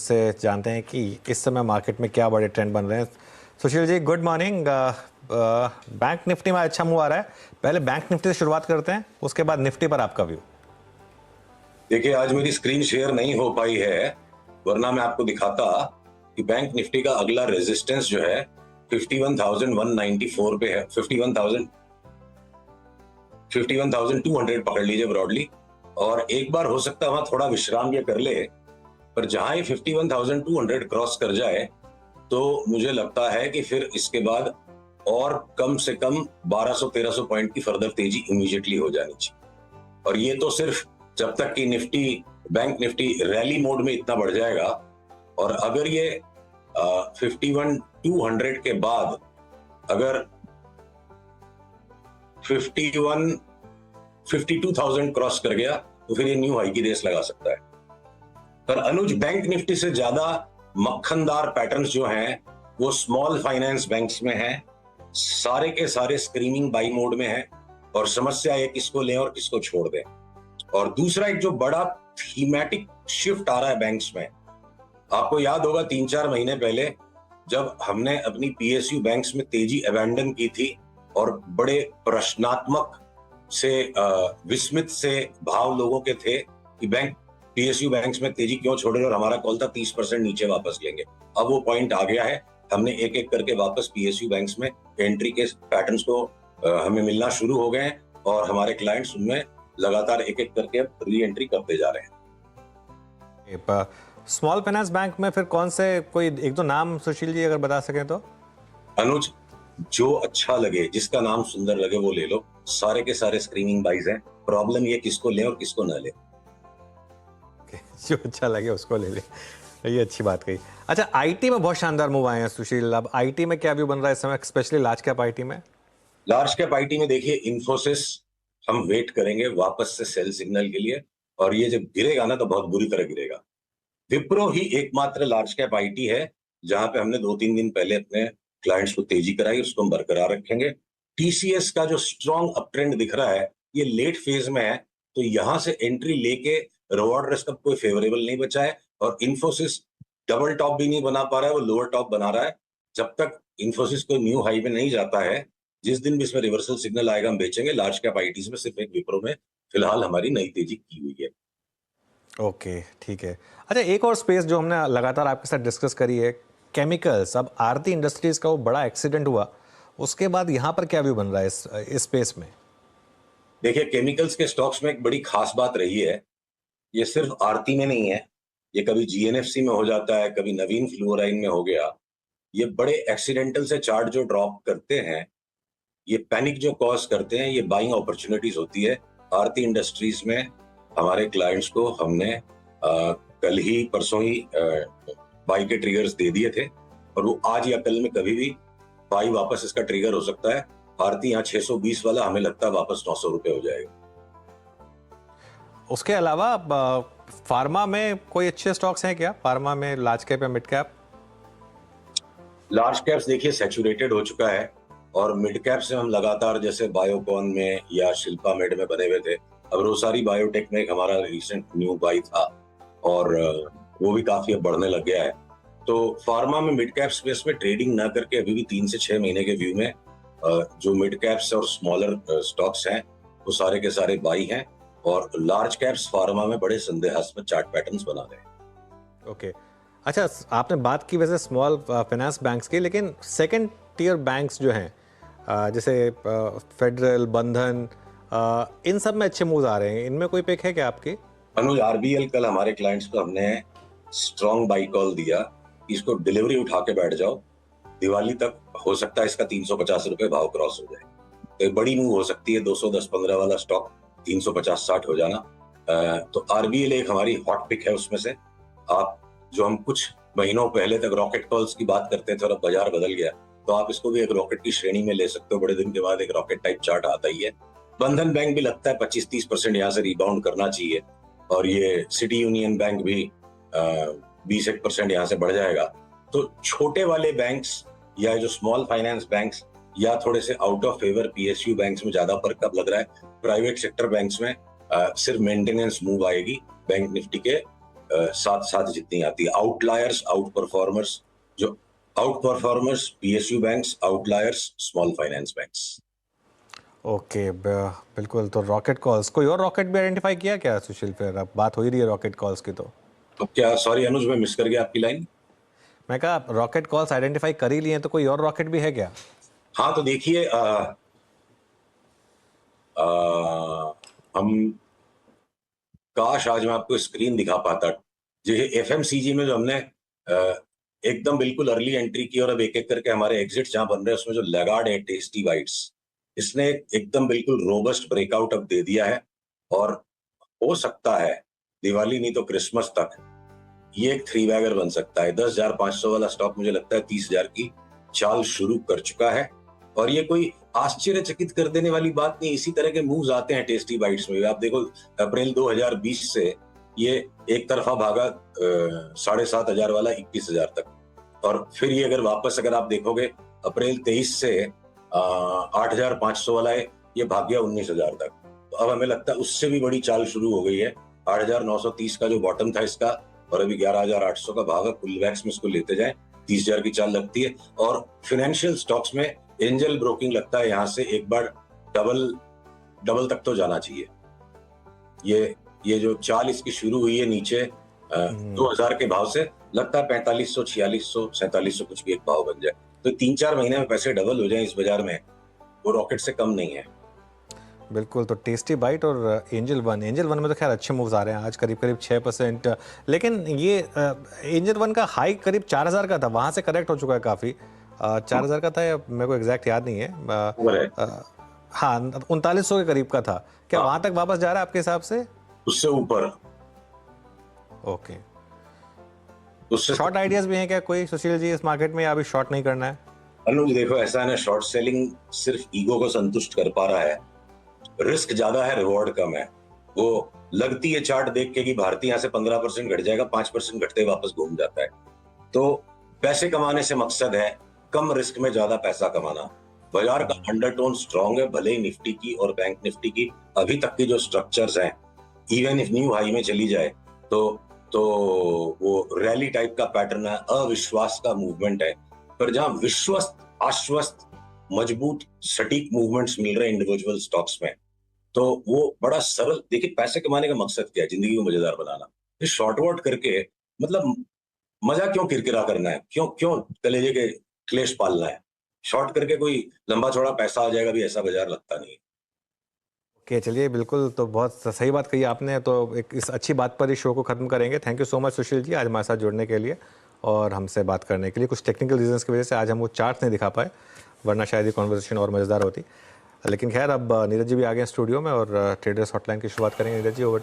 उससे जानते हैं कि इस समय मार्केट में क्या बड़े ट्रेंड बन रहे हैं। Sushil ji, good morning. Bank Nifty में अच्छा मूव आ रहा है। पहले बैंक निफ्टी से शुरुआत करते हैं, उसके बाद निफ्टी पर आपका व्यू। देखिए, आज मेरी स्क्रीन शेयर नहीं हो पाई है, वरना मैं आपको दिखाता कि बैंक निफ्टी का अगला रेजिस्टेंस जो है 51,194 पे है। 51,200 पकड़ लीजिए ब्रॉडली, और एक बार हो सकता है वहां थोड़ा विश्राम ये कर ले, पर जहां ये 51,200 क्रॉस कर जाए तो मुझे लगता है कि फिर इसके बाद और कम से कम 1200-1300 पॉइंट की फर्दर तेजी इमीडिएटली हो जानी चाहिए। और ये तो सिर्फ जब तक कि बैंक निफ्टी रैली मोड में इतना बढ़ जाएगा, और अगर ये 51,200 के बाद अगर 52,000 क्रॉस कर गया तो फिर ये न्यू हाई की रेस लगा सकता है। पर अनुज, बैंक निफ्टी से ज्यादा मक्खनदार पैटर्न्स जो हैं वो स्मॉल फाइनेंस बैंक्स में हैं। सारे के सारे स्क्रीनिंग बाई मोड में हैं, और समस्या है किसको लें और किसको छोड़ दें। और दूसरा एक जो बड़ा थीमेटिक शिफ्ट आ रहा है बैंक्स में, आपको याद होगा 3-4 महीने पहले जब हमने अपनी पीएसयू बैंक्स में तेजी अबैंडन की थी और बड़े प्रश्नात्मक से विस्मित से भाव लोगों के थे कि पीएसयू बैंक्स में तेजी क्यों छोड़ रहे, और हमारा कॉल था 30% नीचे वापस लेंगे। अब वो पॉइंट आ गया है, हमने एक एक करके वापस पीएसयू बैंक्स में एंट्री के पैटर्न्स को हमें मिलना शुरू हो गए हैं, और हमारे क्लाइंट्स उनमें लगातार एक एक करके री एंट्री करते जा रहे हैं। स्मॉल फाइनेंस बैंक में फिर कौन से, कोई एक दो नाम सुशील जी अगर बता सकें तो। अनुज, जो अच्छा लगे, जिसका नाम सुंदर लगे वो ले लो। सारे के सारे स्क्रीनिंग बाइज हैं। प्रॉब्लम ये किसको ले और किसको ना ले। जो अच्छा लगे उसको ले ले, ये अच्छी बात कही। अच्छा, आईटी में बहुत शानदार मूव आए हैं सुशील, अब आईटी में क्या व्यू बन रहा है इस समय, स्पेशली लार्ज कैप आईटी में? लार्ज कैप आईटी में देखिए, इन्फोसिस हम वेट करेंगे वापस से सेल सिग्नल के लिए, और ये जब गिरेगा ना तो बहुत बुरी तरह गिरेगा। विप्रो ही एकमात्र लार्ज कैप आईटी है जहां पे हमने 2-3 दिन पहले अपने क्लाइंट्स को तेजी कराई, उसको हम बरकरार रखेंगे। टीसीएस का जो स्ट्रॉन्ग अप ट्रेंड दिख रहा है ये लेट फेज में है, तो यहां से एंट्री लेके रिवॉर्ड रिस्क अब कोई फेवरेबल नहीं बचा है। और इन्फोसिस डबल टॉप भी नहीं बना पा रहा है, वो लोअर टॉप बना रहा है। जब तक इन्फोसिस को न्यू हाई पे नहीं जाता है, जिस दिन भी इसमें रिवर्सल सिग्नल आएगा हम बेचेंगे। लार्ज कैप आईटीज में सिर्फ एक विप्रो में फिलहाल हमारी नई तेजी की हुई है। ओके, ठीक है। अच्छा, एक और स्पेस जो हमने लगातार आपके साथ डिस्कस करी है, केमिकल्स। अब आरती इंडस्ट्रीज का वो बड़ा एक्सीडेंट हुआ, उसके बाद यहाँ पर क्या व्यू बन रहा है इस स्पेस में? देखिए, केमिकल्स के स्टॉक्स में एक बड़ी खास बात रही है, ये सिर्फ आरती में नहीं है, ये कभी जीएनएफसी में हो जाता है, कभी नवीन फ्लोराइन में हो गया। ये बड़े एक्सीडेंटल से चार्ट जो ड्रॉप करते हैं, ये पैनिक जो कॉज करते हैं, ये बाइंग अपॉर्चुनिटीज होती है। आरती इंडस्ट्रीज में हमारे क्लाइंट्स को हमने कल ही परसों ही बाई के ट्रिगर्स दे दिए थे, और वो आज या कल में कभी भी बाई वापस इसका ट्रिगर हो सकता है। आरती यहाँ 620 वाला हमें लगता है वापस 900 रुपए हो जाएगा। उसके अलावा फार्मा में कोई अच्छे स्टॉक्स हैं क्या? फार्मा में लार्ज कैप या मिड कैप? लार्ज कैप्स देखिए सैचुरेटेड हो चुका है, और मिड कैप से हम लगातार जैसे बायोकॉन में या शिल्पा मेड में बने हुए थे। अब रोसारी बायोटेक में एक हमारा रिसेंट न्यू बाई था, और वो भी काफी अब बढ़ने लग गया है। तो फार्मा में मिड कैप स्पेस में ट्रेडिंग ना करके अभी भी 3 से 6 महीने के व्यू में जो मिड कैप्स और स्मॉलर स्टॉक्स हैं वो सारे के सारे बाई हैं, और लार्ज कैप्स फार्मा में बड़े संदेहास्पद चार्ट पैटर्न्स बना रहे हैं। ओके, अच्छा, आपने बात की वैसे स्मॉल फाइनेंस बैंक्स की, लेकिन सेकंड टियर बैंक्स जो हैं जैसे फेडरल, बंधन, इन सब में अच्छे मूव आ रहे हैं, इनमें कोई पिक है क्या आपकी? अनुज, आरबीएल कल हमारे क्लाइंट्स को हमने स्ट्रॉन्ग बाई कॉल दिया, इसको डिलीवरी उठा के बैठ जाओ, दिवाली तक हो सकता है इसका 350 रुपए भाव क्रॉस हो जाए। तो एक बड़ी मूव हो सकती है, 210-15 वाला स्टॉक 350-60 हो जाना। तो आरबीएल एक हमारी हॉट पिक है उसमें से। आप जो हम कुछ महीनों पहले तक रॉकेट कॉल्स की बात करते थे और अब बाजार बदल गया, तो आप इसको भी एक रॉकेट की श्रेणी में ले सकते हो। बड़े दिन के बाद एक रॉकेट टाइप चार्ट आता ही है। बंधन बैंक भी लगता है 25-30% यहाँ से रिबाउंड करना चाहिए, और ये सिटी यूनियन बैंक भी 20% यहाँ से बढ़ जाएगा। तो छोटे वाले बैंक्स या जो स्मॉल फाइनेंस बैंक्स या थोड़े से out of favour PSU banks में ज्यादा फर्क अब लग रहा है। प्राइवेट सेक्टर बैंक्स में सिर्फ मेंटेनेंस मूव आएगी बैंक निफ्टी के साथ साथ जितनी आती है। आउटलायर्स, आउट परफॉर्मर्स, जो out performers PSU banks, outliers small finance banks. Okay, बिल्कुल। तो रॉकेट कॉल्स, कोई और रॉकेट भी आइडेंटिफाई किया क्या सुशील? फिर अब बात हो ही रही है रॉकेट कॉल्स की, तो क्या, सॉरी अनुज, मैं मिस कर गया आपकी लाइन। मैं कहा रॉकेट कॉल्स आइडेंटिफाई कर ही लिए हैं, तो कोई और रॉकेट भी है क्या? हाँ तो देखिए, हम, काश आज मैं आपको स्क्रीन दिखा पाता। जैसे एफएमसीजी में जो हमने एकदम बिल्कुल अर्ली एंट्री की और अब एक एक करके हमारे एग्जिट जहां बन रहे हैं, उसमें जो लैगार्ड है टेस्टी बाइट्स, इसने एकदम बिल्कुल रोबस्ट ब्रेकआउट अब दे दिया है। और हो सकता है दिवाली नहीं तो क्रिसमस तक ये एक थ्री बैगर बन सकता है। 10,500 वाला स्टॉक मुझे लगता है 30,000 की चाल शुरू कर चुका है। और ये कोई आश्चर्यचकित कर देने वाली बात नहीं, इसी तरह के मूव्स आते हैं टेस्टी बाइट्स में। आप देखो, अप्रैल 2020 से ये एक तरफा भागा 7,500 वाला 21,000 तक। और फिर ये अगर वापस अगर आप देखोगे अप्रैल 23 से 8,500 वाला है, ये भाग गया 19,000 तक। तो अब हमें लगता है उससे भी बड़ी चाल शुरू हो गई है। 8,930 का जो बॉटम था इसका, और अभी 11,800 का भाग है। कुल वैक्स में इसको लेते जाए 30,000 की चाल लगती है। और फाइनेंशियल स्टॉक्स में एंजल ब्रोकिंग लगता है यहां से एक बार डबल तक तो जाना चाहिए। ये जो चाल इसकी शुरू हुई है नीचे 2,000 के भाव से, लगता है 4500, 4600, 4700 कुछ भी एक भाव बन जाए। तो 3-4 महीने में पैसे डबल हो जाए इस बाजार में, वो रॉकेट से कम नहीं है। बिल्कुल। तो टेस्टी बाइट और एंजल वन में तो खैर अच्छे मूव्स आ रहे हैं आज, करीब करीब 6%। लेकिन ये एंजल वन का हाई करीब 4,000 का था, वहां से करेक्ट हो चुका है काफ़ी। 4,000 का था या मेरे को एग्जैक्ट याद नहीं है। हाँ, 3900 के करीब का था। क्या वहां तक वापस जा रहा है आपके हिसाब से? उससे ऊपर। ओके। शॉर्ट आइडियाज भी हैं क्या कोई सुशील जी इस मार्केट में, या अभी शॉर्ट नहीं करना है? अनुज देखो, ऐसा है ना, शॉर्ट सेलिंग सिर्फ ईगो को संतुष्ट कर पा रहा है। रिस्क ज्यादा है, रिवॉर्ड कम है। वो लगती है चार्ट देख के कि भारतीय यहां से 15% घट जाएगा, 5% घटते वापस घूम जाता है। तो पैसे कमाने से मकसद है कम रिस्क में ज्यादा पैसा कमाना। बाजार का अंडरटोन स्ट्रांग है, भले ही निफ्टी की और बैंक निफ्टी की अभी तक की जो स्ट्रक्चर्स हैं, इवन इफ न्यू हाई में चली जाए तो वो रैली टाइप का पैटर्न है, अविश्वास का मूवमेंट है। पर जहां विश्वस्त, आश्वस्त, मजबूत, सटीक मूवमेंट्स मिल रहे हैं इंडिविजुअल स्टॉक्स में, तो वो बड़ा सरल। देखिए, पैसे कमाने का मकसद क्या है? जिंदगी को मजेदार बनाना। ये शॉर्ट वर्ट करके मतलब मजा क्यों किरकिरा करना है? क्यों कलेजे के क्लेश पालना है? शॉर्ट करके कोई लंबा चौड़ा पैसा आ जाएगा भी, ऐसा बाजार लगता नहीं है। ओके, चलिए, बिल्कुल। तो बहुत सही बात कही आपने। तो एक इस अच्छी बात पर इस शो को ख़त्म करेंगे। Thank you so much Sushil ji, आज हमारे साथ जुड़ने के लिए और हमसे बात करने के लिए। कुछ टेक्निकल रीजंस की वजह से आज हम वो चार्ट्स नहीं दिखा पाए, वरना शायद ये कॉन्वर्सेशन और मज़ेदार होती। लेकिन खैर, अब नीरज जी भी आ गए हैं स्टूडियो में और ट्रेडर्स हॉटलाइन की शुरुआत करेंगे। नीरज जी, ओवर।